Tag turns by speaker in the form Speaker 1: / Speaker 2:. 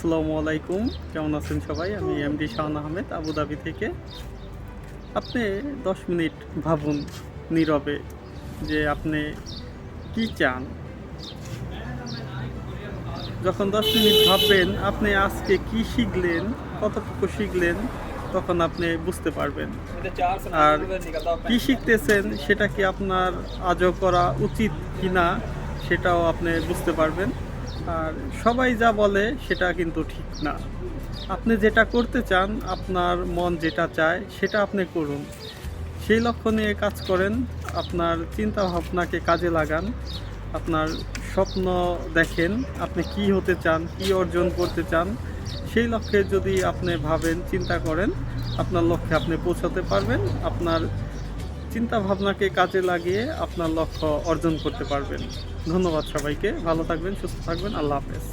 Speaker 1: আসসালামু আলাইকুম, কেমন আছেন সবাই? আমি এমডি শাহান আহমেদ, আবুধাবি থেকে। আপনি 10 মিনিট ভাবুন নীরবে যে আপনি কি চান। যখন 10 মিনিট ভাববেন আপনি আজকে কি শিখলেন, কতটুকু শিখলেন, তখন আপনি বুঝতে পারবেন। আর কি শিখতেছেন সেটা কি আপনার আজও করা উচিত কিনা সেটাও আপনি বুঝতে পারবেন। আর সবাই যা বলে সেটা কিন্তু ঠিক না। আপনি যেটা করতে চান, আপনার মন যেটা চায় সেটা আপনি করুন। সেই লক্ষ্য নিয়ে কাজ করেন, আপনার চিন্তা ভাবনাকে কাজে লাগান, আপনার স্বপ্ন দেখেন, আপনি কি হতে চান, কি অর্জন করতে চান। সেই লক্ষ্যে যদি আপনি ভাবেন, চিন্তা করেন, আপনার লক্ষ্যে আপনি পৌঁছাতে পারবেন। আপনার চিন্তা ভাবনাকে কাজে লাগিয়ে আপনার লক্ষ্য অর্জন করতে পারবেন। ধন্যবাদ সবাইকে। ভালো থাকবেন, সুস্থ থাকবেন। আল্লাহ হাফেজ।